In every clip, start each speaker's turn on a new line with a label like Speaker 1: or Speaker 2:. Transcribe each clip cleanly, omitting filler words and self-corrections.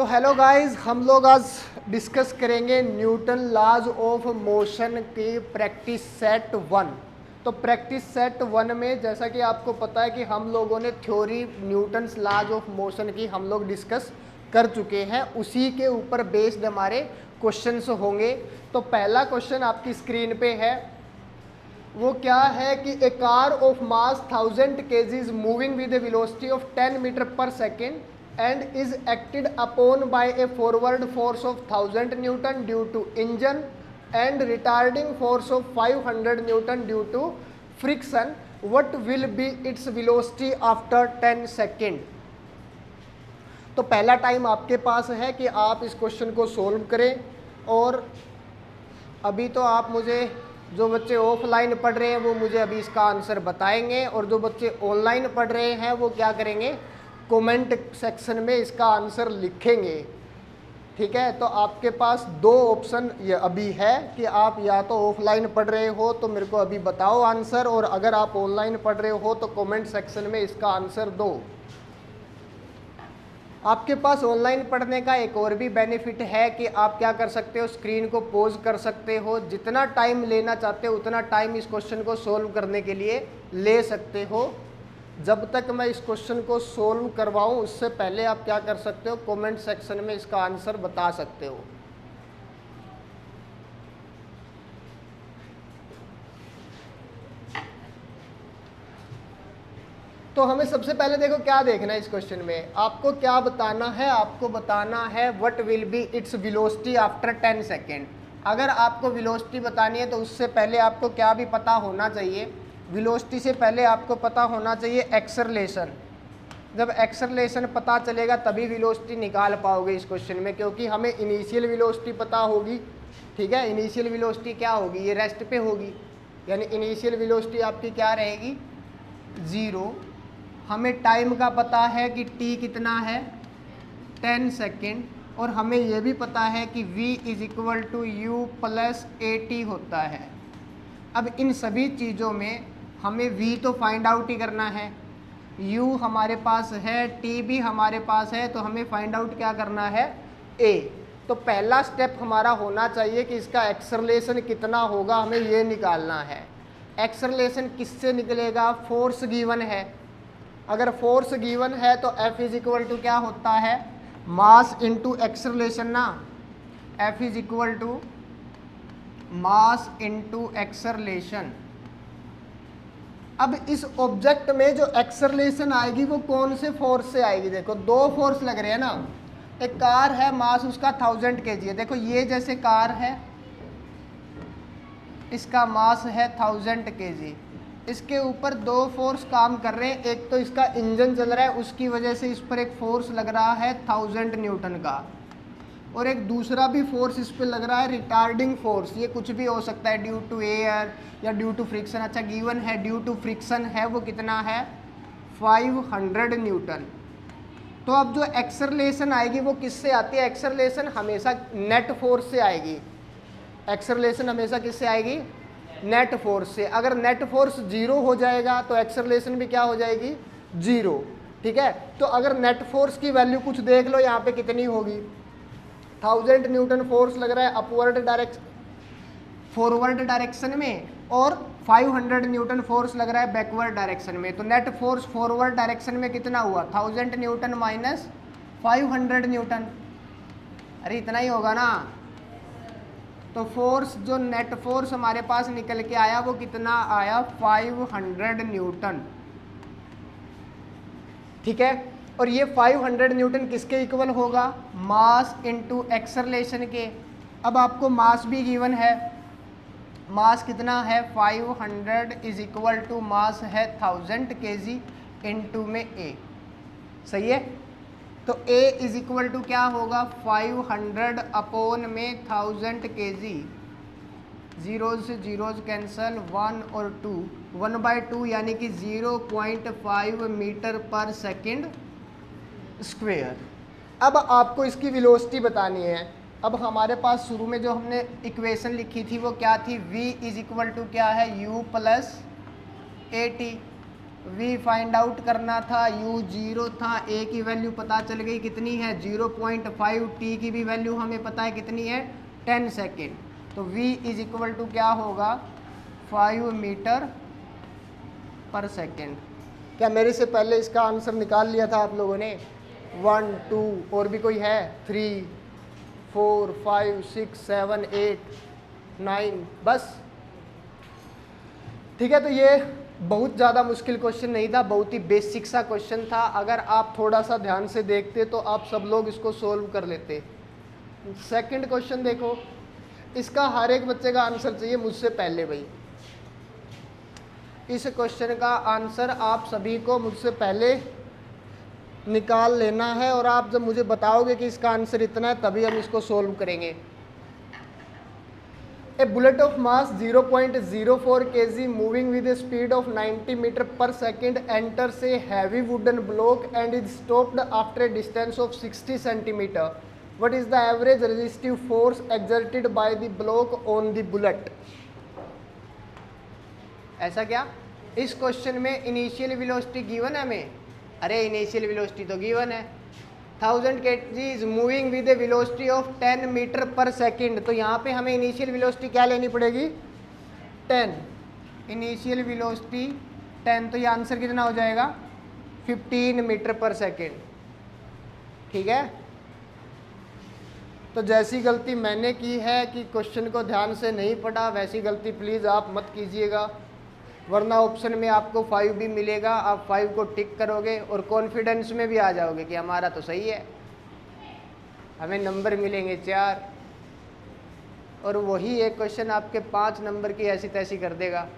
Speaker 1: तो hello guys, हम लोग आज डिस्कस करेंगे न्यूटन लॉज ऑफ मोशन की प्रैक्टिस सेट 1। तो प्रैक्टिस सेट 1 में जैसा कि आपको पता है कि हम लोगों ने theory Newton's laws of motion की हम लोग डिस्कस कर चुके हैं, उसी के ऊपर बेस्ड हमारे क्वेश्चंस होंगे। तो पहला क्वेश्चन आपकी स्क्रीन पे है, वो क्या है कि a car of mass 1000 kg moving with a velocity of 10 metre per second and is acted upon by a forward force of 1000 Newton due to engine and retarding force of 500 Newton due to friction. What will be its velocity after 10 second? तो पहला time आपके पास है कि आप इस question को solve करें। और अभी तो आप मुझे, जो बच्चे ऑफलाइन पढ़ रहे हैं वो मुझे अभी इसका आंसर बताएंगे, और जो बच्चे ऑनलाइन पढ़ रहे हैं वो क्या करेंगे, कमेंट सेक्शन में इसका आंसर लिखेंगे। ठीक है, तो आपके पास दो ऑप्शन ये अभी है कि आप या तो ऑफलाइन पढ़ रहे हो तो मेरे को अभी बताओ आंसर, और अगर आप ऑनलाइन पढ़ रहे हो तो कमेंट सेक्शन में इसका आंसर दो। आपके पास ऑनलाइन पढ़ने का एक और भी बेनिफिट है कि आप क्या कर सकते हो, स्क्रीन को पॉज कर सकते हो, जितना टाइम लेना चाहते हो उतना टाइम इस क्वेश्चन को सोल्व करने के लिए ले सकते हो। जब तक मैं इस क्वेश्चन को सोल्व करवाऊं उससे पहले आप क्या कर सकते हो, कमेंट सेक्शन में इसका आंसर बता सकते हो। तो हमें सबसे पहले देखो क्या देखना है इस क्वेश्चन में, आपको क्या बताना है, आपको बताना है what will be its velocity after 10 second. अगर आपको वेलोसिटी बतानी है तो उससे पहले आपको क्या भी पता होना चाहिए, वेलोसिटी से पहले आपको पता होना चाहिए एक्सेलरेशन। जब एक्सेलरेशन पता चलेगा तभी वेलोसिटी निकाल पाओगे इस क्वेश्चन में, क्योंकि हमें इनिशियल वेलोसिटी पता होगी। ठीक है, इनिशियल वेलोसिटी क्या होगी, ये रेस्ट पे होगी, यानी इनिशियल वेलोसिटी आपकी क्या रहेगी, 0। हमें टाइम का पता है कि t कितना है, 10 सेकेंड, और हमें यह भी पता है कि v = u + at होता है। अब इन सभी चीज़ों में हमें v तो फाइंड आउट ही करना है, u हमारे पास है, t भी हमारे पास है, तो हमें फाइंड आउट क्या करना है, a। तो पहला स्टेप हमारा होना चाहिए कि इसका एक्सेलरेशन कितना होगा, हमें ये निकालना है। एक्सेलरेशन किससे निकलेगा, फोर्स गिवन है। अगर फोर्स गिवन है तो F = क्या होता है, मास इंटू एक्सेलरेशन ना, F = मास इंटू एक्सेलरेशन। अब इस ऑब्जेक्ट में जो एक्सेलरेशन आएगी वो कौन से फोर्स से आएगी, देखो दो फोर्स लग रहे हैं ना। एक कार है, मास उसका 1000 kg है, देखो ये जैसे कार है, इसका मास है 1000 kg, इसके ऊपर दो फोर्स काम कर रहे हैं। एक तो इसका इंजन चल रहा है, उसकी वजह से इस पर एक फोर्स लग रहा है 1000 न्यूटन का, और एक दूसरा भी फोर्स इस पर लग रहा है रिटार्डिंग फोर्स। ये कुछ भी हो सकता है, ड्यू टू एयर या ड्यू टू फ्रिक्शन। अच्छा, गिवन है ड्यू टू फ्रिक्शन है, वो कितना है, 500 न्यूटन। तो अब जो एक्सेलरेशन आएगी वो किससे आती है, एक्सेलरेशन हमेशा नेट फोर्स से आएगी। एक्सेलरेशन हमेशा किससे आएगी, नेट फोर्स से। अगर नेट फोर्स 0 हो जाएगा तो एक्सेलरेशन भी क्या हो जाएगी, 0। ठीक है, तो अगर नेट फोर्स की वैल्यू कुछ देख लो यहाँ पे कितनी होगी, 1000 न्यूटन फोर्स लग रहा है अपवर्ड डायरेक्शन, फॉरवर्ड डायरेक्शन में, और 500 न्यूटन फोर्स लग रहा है बैकवर्ड डायरेक्शन में। तो नेट फोर्स फॉरवर्ड डायरेक्शन में कितना हुआ, 1000 न्यूटन माइनस 500 न्यूटन, अरे इतना ही होगा ना। तो फोर्स, जो नेट फोर्स हमारे पास निकल के आया वो कितना आया, 500 न्यूटन। ठीक है, और ये 500 न्यूटन किसके इक्वल होगा, मास इंटू एक्सेलरेशन के। अब आपको मास भी गिवन है, मास कितना है, 500 = मास है 1000 kg इंटू में a। सही है, तो a = क्या होगा, 500 अपॉन में 1000 kg, जीरोज से जीरोज कैंसल, 1 और 2, 1/2 यानी कि 0.5 मीटर पर सेकेंड स्क्वेयर। अब आपको इसकी वेलोसिटी बतानी है। अब हमारे पास शुरू में जो हमने इक्वेशन लिखी थी वो क्या थी, v = क्या है, u + at। v find out करना था, u 0 था, a की वैल्यू पता चल गई कितनी है 0.5, t की भी वैल्यू हमें पता है कितनी है 10 सेकेंड। तो v इज इक्वल टू क्या होगा 5 मीटर पर सेकेंड। क्या मेरे से पहले इसका आंसर निकाल लिया था आप लोगों ने? 1 2 और भी कोई है? 3 4 5 6 7 8 9 बस। ठीक है, तो ये बहुत ज़्यादा मुश्किल क्वेश्चन नहीं था, बहुत ही बेसिक सा क्वेश्चन था। अगर आप थोड़ा सा ध्यान से देखते तो आप सब लोग इसको सोल्व कर लेते। सेकंड क्वेश्चन देखो, इसका हर एक बच्चे का आंसर चाहिए मुझसे पहले भाई। इस क्वेश्चन का आंसर आप सभी को मुझसे पहले निकाल लेना है, और आप जब मुझे बताओगे कि इसका आंसर इतना है तभी हम इसको सोल्व करेंगे। A bullet of mass 0.04 kg moving with a speed of 90 meter per second enters a heavy wooden block and is stopped after a distance of 60 centimeter. What is the average resistive force exerted by the block on the bullet? ऐसा क्या? इस question में initial velocity given है हमें। अरे initial velocity तो given है 1000 kg is moving with a velocity of 10 metre per second. तो यहाँ पे हमें इनिशियल वेलोसिटी क्या लेनी पड़ेगी 10, इनिशियल वेलोसिटी 10, तो ये आंसर कितना हो जाएगा 15 मीटर पर सेकेंड। ठीक है, तो जैसी गलती मैंने की है कि क्वेश्चन को ध्यान से नहीं पढ़ा, वैसी गलती प्लीज़ आप मत कीजिएगा, वरना ऑप्शन में आपको 5 भी मिलेगा, आप 5 को टिक करोगे और कॉन्फिडेंस में भी आ जाओगे कि हमारा तो सही है, हमें नंबर मिलेंगे 4, और वही एक क्वेश्चन आपके 5 नंबर की ऐसी तैसी कर देगा।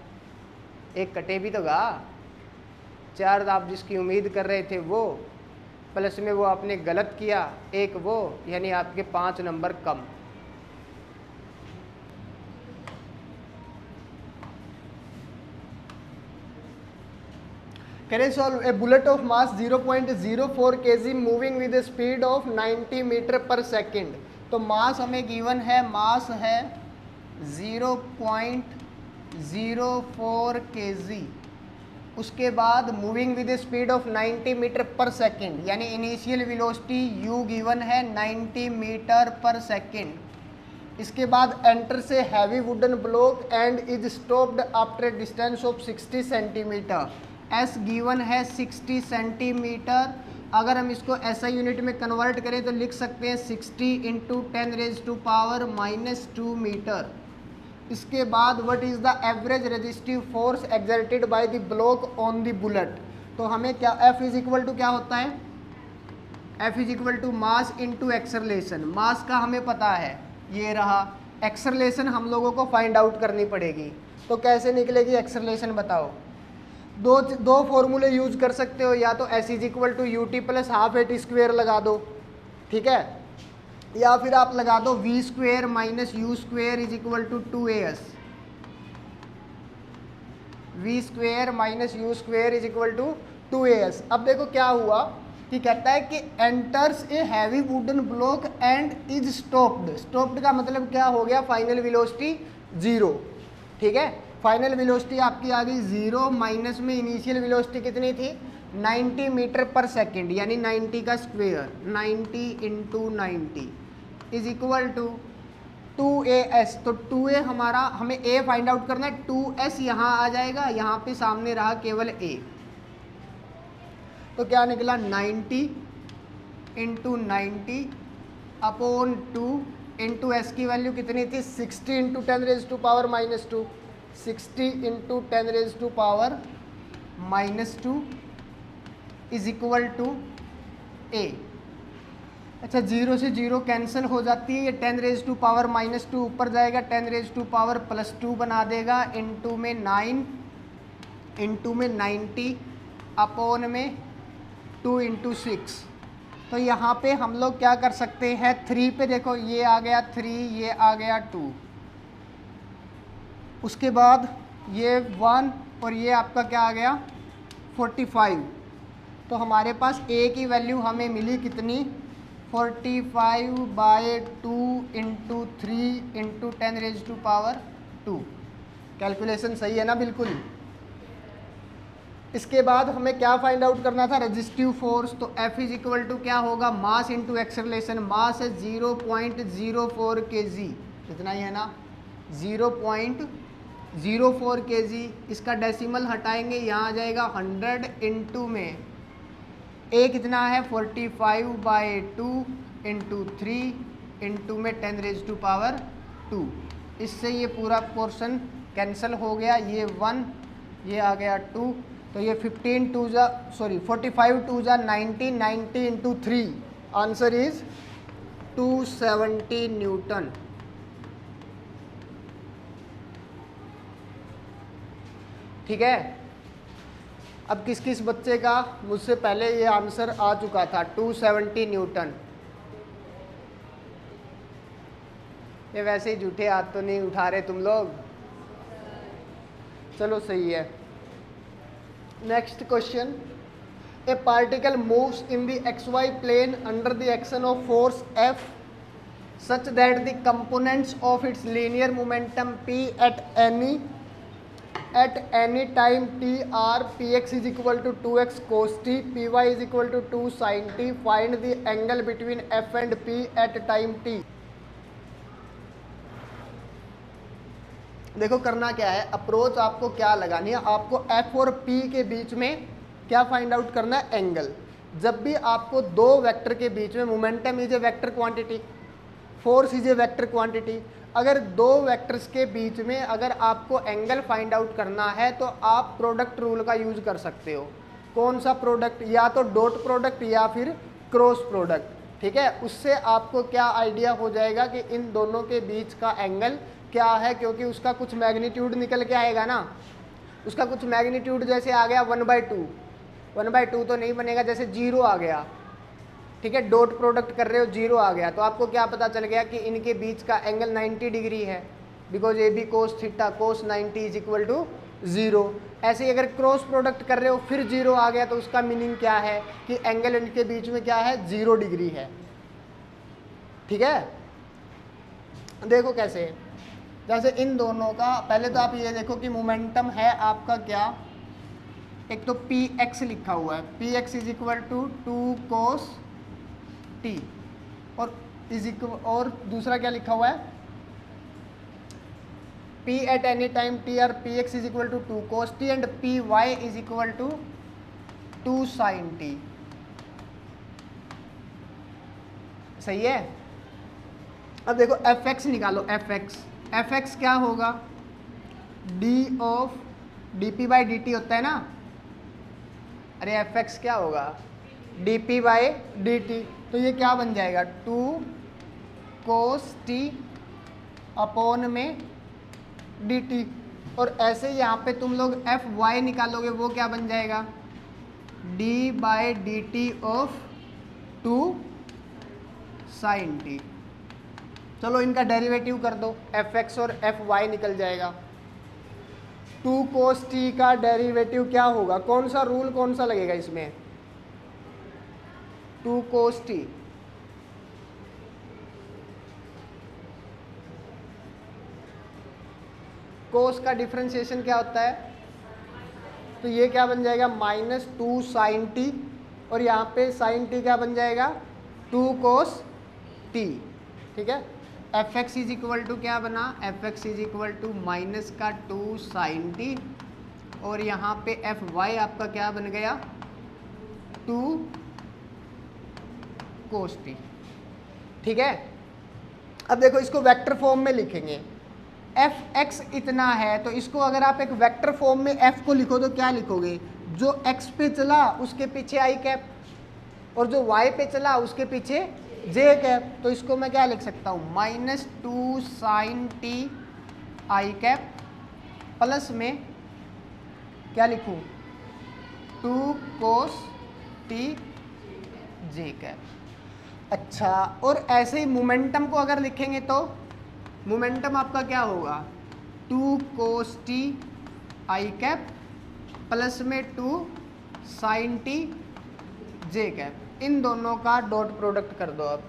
Speaker 1: एक कटे भी तो गा, 4 आप जिसकी उम्मीद कर रहे थे वो, प्लस में वो आपने गलत किया एक वो, यानी आपके 5 number come. Can I solve? A bullet of mass 0.04 kg moving with a speed of 90 metre per second. तो मास हमें गिवन है, मास है 0.04 kg, उसके बाद moving with speed of 90 metre per second, यानी इनिशियल वेलोसिटी u गिवन है 90 metre per second. इसके बाद एंटर से heavy wooden block and is stopped after distance of 60 centimetre. s given है 60 सेंटीमीटर। अगर हम इसको SI यूनिट में कन्वर्ट करें तो लिख सकते हैं 60 इंटू 10⁻⁻² मीटर। इसके बाद what is the average resistive force exerted by the block on the bullet. तो हमें क्या F इज इक्वल टू क्या होता है, F is equal to mass into acceleration. Mass का हमें पता है ये रहा, एक्सरलेशन हम लोगों को फाइंड आउट करनी पड़ेगी। तो कैसे निकलेगी एक्सरलेशन बताओ? दो फॉर्मूले यूज कर सकते हो, या तो S is equal to u t plus half a t square लगा दो, ठीक है, या फिर आप लगा दो v square minus u square is equal to 2as। v square minus u square is equal to 2as। अब देखो क्या हुआ कि कहता है कि enters a heavy wooden block and is stopped. Stopped का मतलब क्या हो गया, फाइनल वेलोसिटी 0, ठीक है, फाइनल वेलोसिटी आपकी आ गई 0, माइनस में इनिशियल वेलोसिटी कितनी थी 90 मीटर पर सेकेंड, यानी 90 का square, 90 into 90 is equal to 2as। तो 2a हमारा, हमें a फाइंड आउट करना है, 2s यहाँ आ जाएगा, यहाँ पे सामने रहा केवल a। तो क्या निकला 90 इंटू 90 अपॉन 2 इंटू s की वैल्यू कितनी थी 60 into 10⁻⁻² 60 into 10⁻⁻² is equal to a। अच्छा 0 से 0 कैंसिल हो जाती है, ये 10⁻⁻² ऊपर जाएगा 10⁻+2 बना देगा, इंटू में 9 इंटू में 90 अपॉन में 2 इंटू 6। तो यहाँ पे हम लोग क्या कर सकते हैं, 3 पे देखो ये आ गया 3, ये आ गया 2, उसके बाद ये 1 और ये आपका क्या आ गया 45। तो हमारे पास a की वैल्यू हमें मिली कितनी 45/2 इंटू 3 इंटू 10⁻²। कैलकुलेशन सही है ना बिल्कुल। इसके बाद हमें क्या फाइंड आउट करना था, रेजिस्टिव फोर्स। तो F इज इक्वल टू क्या होगा, मास इंटू एक्सेलरेशन। मास है 0.04 kg, इतना ही है ना, 0.04 kg। इसका डेसिमल हटाएंगे, यहाँ आ जाएगा 100 इंटू में ए कितना है 45/2 इंटू 3 इंटू में 10⁻²। इससे ये पूरा पोर्शन कैंसिल हो गया, ये 1 ये आ गया 2, तो ये 45 2 जा 90, 90 इंटू 3, आंसर इज 270 न्यूटन। ठीक है, अब किस किस बच्चे का मुझसे पहले ये आंसर आ चुका था 270 न्यूटन। ये वैसे ही झूठे हाथ तो नहीं उठा रहे तुम लोग, चलो सही है। Next question, a particle moves in the XY plane under the action of force F such that the components of its linear momentum P at any time t are Px is equal to 2x cos t, Py is equal to 2 sin t, find the angle between F and P at time t। देखो करना क्या है, approach आपको क्या लगानी है, आपको F और P के बीच में क्या फाइंड आउट करना है, एंगल। जब भी आपको दो वेक्टर के बीच में, momentum is a vector quantity, force is a vector quantity, अगर दो वेक्टर्स के बीच में अगर आपको एंगल फाइंड आउट करना है तो आप प्रोडक्ट रूल का यूज कर सकते हो। कौन सा प्रोडक्ट, या तो डॉट प्रोडक्ट या फिर क्रॉस प्रोडक्ट। ठीक है, उससे आपको क्या आइडिया हो जाएगा कि इन दोनों के बीच का एंगल क्या है, क्योंकि उसका कुछ मैग्नीट्यूड निकल के आएगा ना, उसका कुछ मैग्नीट्यूड जैसे आ गया 1/2, 1/2 तो नहीं बनेगा, जैसे 0 आ गया। ठीक है, डॉट प्रोडक्ट कर रहे हो 0 आ गया, तो आपको क्या पता चल गया कि इनके बीच का एंगल 90 डिग्री है, because A B cos theta cos 90 is equal to 0। ऐसे ही अगर क्रॉस प्रोडक्ट कर रहे हो फिर 0 आ गया, तो उसका मीनिंग क्या है कि एंगल इनके बीच में क्या है, 0 डिग्री है। ठीक है, देखो कैसे, जैसे इन दोनों का, पहले तो आप ये देखो कि मोमेंटम है आपका क्या, एक तो Px लिखा हुआ है, Px is equal to 2 cos t, और दूसरा क्या लिखा हुआ है, P at any time t और Px is equal to 2 cos t and Py is equal to 2 sin t। सही है। अब देखो Fx निकालो, Fx क्या होगा, d ऑफ dp/dt होता है ना, अरे Fx क्या होगा, dp/dt, तो ये क्या बन जाएगा 2 cos t अपॉन में dt। और ऐसे यहाँ पे तुम लोग Fy निकालोगे, वो क्या बन जाएगा, d/dt ऑफ 2 sin t। चलो इनका डेरिवेटिव कर दो, Fx और Fy निकल जाएगा। 2 cos t का डेरिवेटिव क्या होगा, कौन सा रूल कौन सा लगेगा इसमें, 2 cos t, cos का डिफरेंशिएशन क्या होता है, तो ये क्या बन जाएगा -2 sin t, और यहाँ पे sin t क्या बन जाएगा 2 cos t। ठीक है, Fx इज इक्वल टू क्या बना, Fx is equal to -2 sin t, और यहाँ पे Fy आपका क्या बन गया 2 cos t। ठीक है, अब देखो इसको वेक्टर फॉर्म में लिखेंगे, Fx इतना है, तो इसको अगर आप एक वेक्टर फॉर्म में F को लिखो तो क्या लिखोगे, जो x पे चला उसके पीछे i कैप, और जो y पे चला उसके पीछे j कैप। तो इसको मैं क्या लिख सकता हूँ, -2 sin t i cap plus में क्या लिखूँ 2 cos t j कैप। अच्छा, और ऐसे ही मोमेंटम को अगर लिखेंगे तो मोमेंटम आपका क्या होगा 2 cos t i cap plus में 2 sin t j कैप। इन दोनों का डॉट प्रोडक्ट कर दो अब,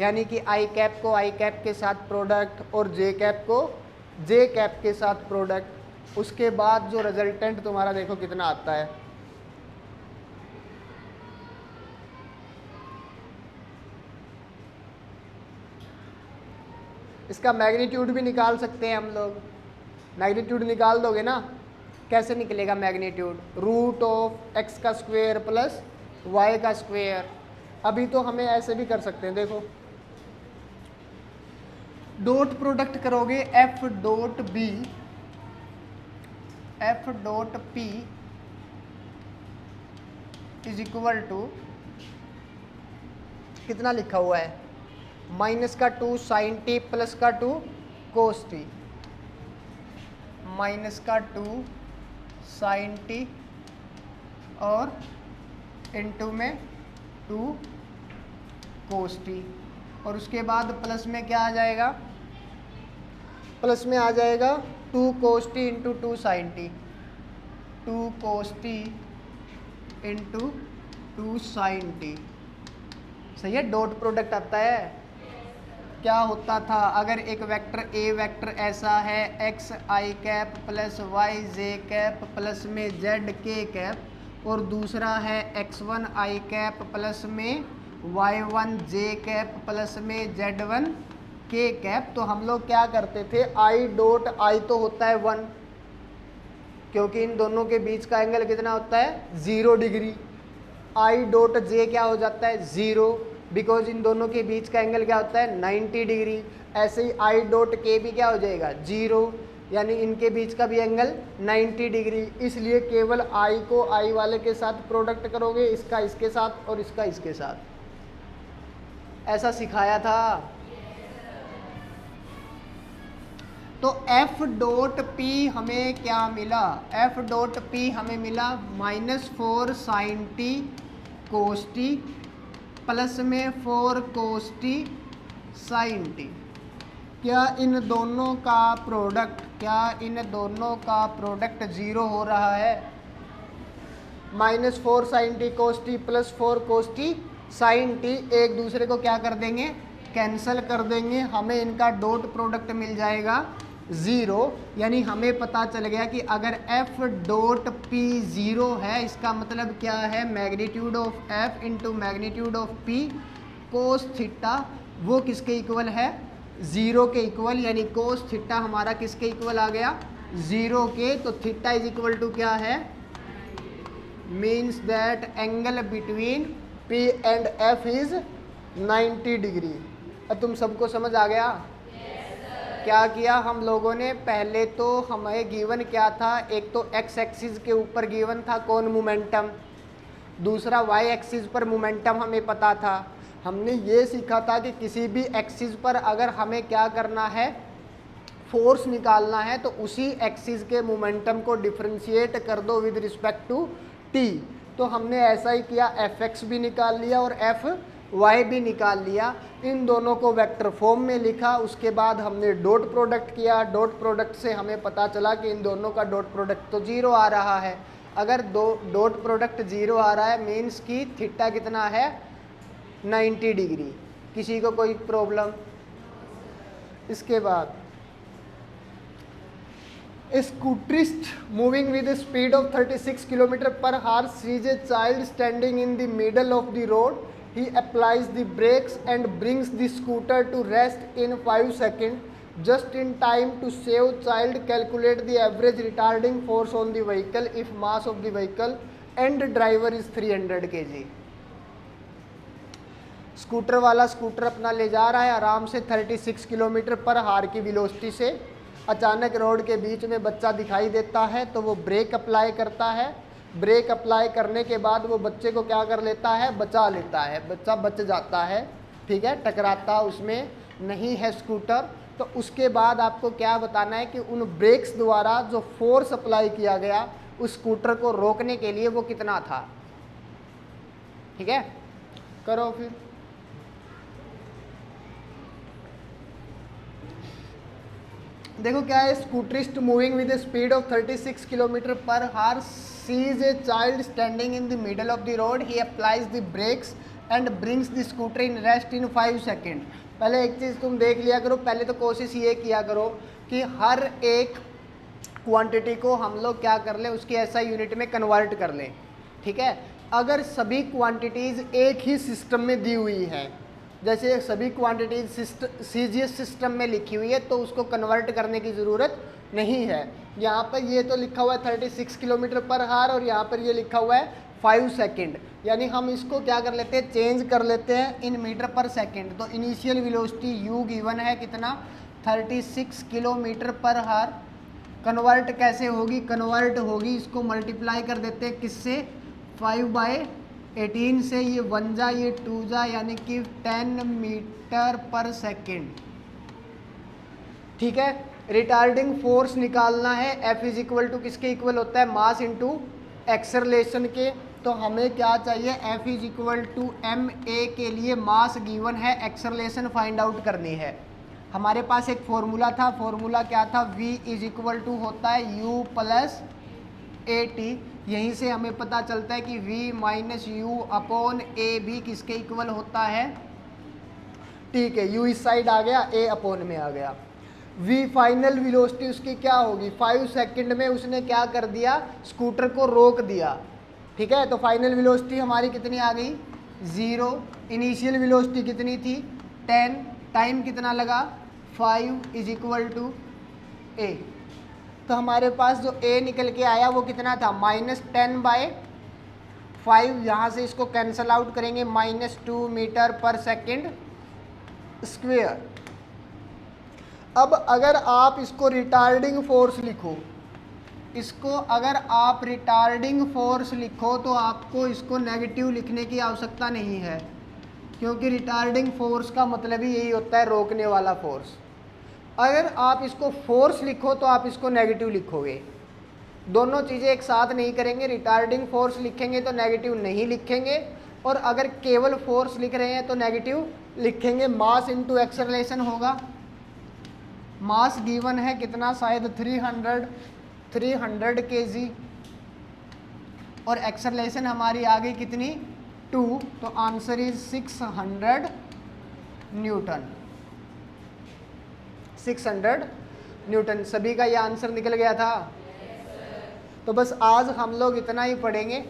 Speaker 1: यानी कि i कैप को i कैप के साथ प्रोडक्ट और j कैप को j कैप के साथ प्रोडक्ट। उसके बाद जो रिजल्टेंट तुम्हारा देखो कितना आता है। इसका मैग्नीट्यूड भी निकाल सकते हैं हम लोग। मैग्नीट्यूड निकाल दोगे ना, कैसे निकलेगा मैग्नीट्यूड? रूट ऑफ एक्स का स्क्वायर प्लस वाई का स्क्वायर। अभी तो हमें ऐसे भी कर सकते हैं, देखो डॉट प्रोडक्ट करोगे F dot B, F dot P is equal to कितना लिखा हुआ है, माइनस का 2 साइन टी प्लस का 2 कोस टी, माइनस का 2 साइन टी और इनटू में 2 कोस टी, और उसके बाद प्लस में क्या आ जाएगा, प्लस में आ जाएगा 2 cos t into 2 sign T, 2 cos t into 2 sign T. सही है, डॉट प्रोडक्ट आता है। क्या होता था, अगर एक वेक्टर ए वेक्टर ऐसा है एक्स आई कैप प्लस वाई जे कैप प्लस में जेड के कैप, और दूसरा है x1 आई कैप प्लस में y1 जे कैप प्लस में z1 के कैप, तो हम लोग क्या करते थे, आई डॉट आई तो होता है 1, क्योंकि इन दोनों के बीच का एंगल कितना होता है 0 डिग्री। आई डॉट जे क्या हो जाता है 0, बिकॉज इन दोनों के बीच का एंगल क्या होता है 90 डिग्री। ऐसे ही आई डॉट के भी क्या हो जाएगा 0, यानी इनके बीच का भी एंगल 90 डिग्री। इसलिए केवल आई को आई वाले के साथ प्रोडक्ट करोगे, इसका इसके साथ और इसका इसके साथ। ऐसा सिखाया था। तो एफ डॉट पी हमें क्या मिला, एफ डॉट पी हमें मिला -4 sign T cos t plus में 4 कोस टी साइन टी। क्या इन दोनों का प्रोडक्ट, क्या इन दोनों का प्रोडक्ट 0 हो रहा है? -4 sign T cos t plus 4 cos t sign T एक दूसरे को क्या कर देंगे, कैंसल कर देंगे। हमें इनका डॉट प्रोडक्ट मिल जाएगा 0, यानी हमें पता चल गया कि अगर f डॉट p 0 है, इसका मतलब क्या है, magnitude of f into magnitude of p cos theta वो किसके इक्वल है 0 के इक्वल, यानी कोस थीटा हमारा किसके इक्वल आ गया 0 के। तो थीटा इज इक्वल टू क्या है, means that angle between p and f is 90 degree. अब तुम सबको समझ आ गया? क्या किया हम लोगों ने, पहले तो हमें गिवन क्या था, एक तो एक्स एक्सिस के ऊपर गिवन था कौन, मोमेंटम, दूसरा वाई एक्सिस पर मोमेंटम हमें पता था। हमने ये सीखा था कि किसी भी एक्सिस पर अगर हमें क्या करना है, फोर्स निकालना है, तो उसी एक्सिस के मोमेंटम को डिफरेंशिएट कर दो विद रिस्पेक्ट टू टी। तो हमने ऐसा ही किया, एफ एक्स भी निकाल लिया और एफ वाई भी निकाल लिया, इन दोनों को वेक्टर फॉर्म में लिखा। उसके बाद हमने डॉट प्रोडक्ट किया, डॉट प्रोडक्ट से हमें पता चला कि इन दोनों का डॉट प्रोडक्ट तो 0 आ रहा है। अगर डॉट प्रोडक्ट 0 आ रहा है मीन्स कि थीटा कितना है 90 डिग्री। किसी को कोई प्रॉब्लम? इसके बाद scooterist moving with a speed of 36 km/h sees a child standing in the middle of the road. He applies the brakes and brings the scooter to rest in 5 seconds, just in time to save child. Calculate the average retarding force on the vehicle if mass of the vehicle and driver is 300 kg. Scooter वाला scooter अपना ले जा रहा है आराम से 36 km/h की velocity से। अचानक रोड के बीच में बच्चा दिखाई देता है तो वो ब्रेक अप्लाई करता है। ब्रेक अप्लाई करने के बाद वो बच्चे को क्या कर लेता है, बचा लेता है, बच्चा बच जाता है, ठीक है, टकराता उसमें नहीं है स्कूटर। तो उसके बाद आपको क्या बताना है कि उन ब्रेक्स द्वारा जो फोर्स अप्लाई किया गया उस स्कूटर को रोकने के लिए वो कितना था। ठीक है, करो फिर। देखो क्या है, scooterist moving with speed of 36 km/h sees a child standing in the middle of the road. He applies the brakes and brings the scooter in rest in 5 seconds. पहले एक चीज़ तुम देख लिया करो, पहले तो कोशिश ये किया करो कि हर एक क्वांटिटी को हम लोग क्या कर लें, उसकी एसआई यूनिट में कन्वर्ट कर लें। ठीक है, अगर सभी क्वांटिटीज़ एक ही सिस्टम में दी हुई है, जैसे सभी क्वांटिटीज सीजीएस सिस्टम में लिखी हुई है, तो उसको कन्वर्ट करने की ज़रूरत नहीं है। यहाँ पर ये तो लिखा हुआ है 36 किलोमीटर पर हार और यहाँ पर ये लिखा हुआ है 5 सेकेंड, यानी हम इसको क्या कर लेते हैं, चेंज कर लेते हैं इन मीटर पर सेकेंड। तो इनिशियल वेलोसिटी यू गिवन है कितना, 36 किलोमीटर पर हार। कन्वर्ट कैसे होगी, कन्वर्ट होगी इसको मल्टीप्लाई कर देते हैं किससे, 5/18 से, ये 1 जा ये 2 जा, यानी कि 10 मीटर पर सेकेंड। ठीक है, रिटार्डिंग फोर्स निकालना है, F इज इक्वल टू किसके इक्वल होता है, मास इंटू एक्सेलरेशन के। तो हमें क्या चाहिए, F is equal to M A के लिए मास गिवन है, एक्सेलरेशन फाइंड आउट करनी है। हमारे पास एक फॉर्मूला था, फॉर्मूला क्या था, V इज इक्वल टू होता है U प्लस ए टी। यहीं से हमें पता चलता है कि V माइनस यू अपॉन ए भी किसके इक्वल होता है, ठीक है, U इस साइड आ गया, A अपॉन में आ गया। V फाइनल वेलोसिटी उसकी क्या होगी, 5 सेकंड में उसने क्या कर दिया, स्कूटर को रोक दिया। ठीक है, तो फाइनल वेलोसिटी हमारी कितनी आ गई, 0। इनिशियल वेलोसिटी कितनी थी, 10। टाइम कितना लगा, 5 इज इक्वल टू A। तो हमारे पास जो A निकल के आया वो कितना था, -10/5। यहाँ से इसको कैंसल आउट करेंगे, -2 मीटर पर सेकेंड स्क्वेयर। अब अगर आप इसको रिटार्डिंग फोर्स लिखो, इसको अगर आप रिटार्डिंग फोर्स लिखो तो आपको इसको नेगेटिव लिखने की आवश्यकता नहीं है, क्योंकि रिटार्डिंग फोर्स का मतलब ही यही होता है, रोकने वाला फोर्स। अगर आप इसको फोर्स लिखो तो आप इसको नेगेटिव लिखोगे, दोनों चीज़ें एक साथ नहीं करेंगे। रिटार्डिंग फोर्स लिखेंगे तो नेगेटिव नहीं लिखेंगे, और अगर केवल फोर्स लिख रहे हैं तो नेगेटिव लिखेंगे। मास इंटू एक्सेलरेशन होगा, मास गिवन है कितना, शायद 300 kg, और एक्सेलरेशन हमारी आ गई कितनी, 2। तो आंसर इज 600 न्यूटन। 600 न्यूटन। सभी का ये आंसर निकल गया था। तो बस आज हम लोग इतना ही पढ़ेंगे।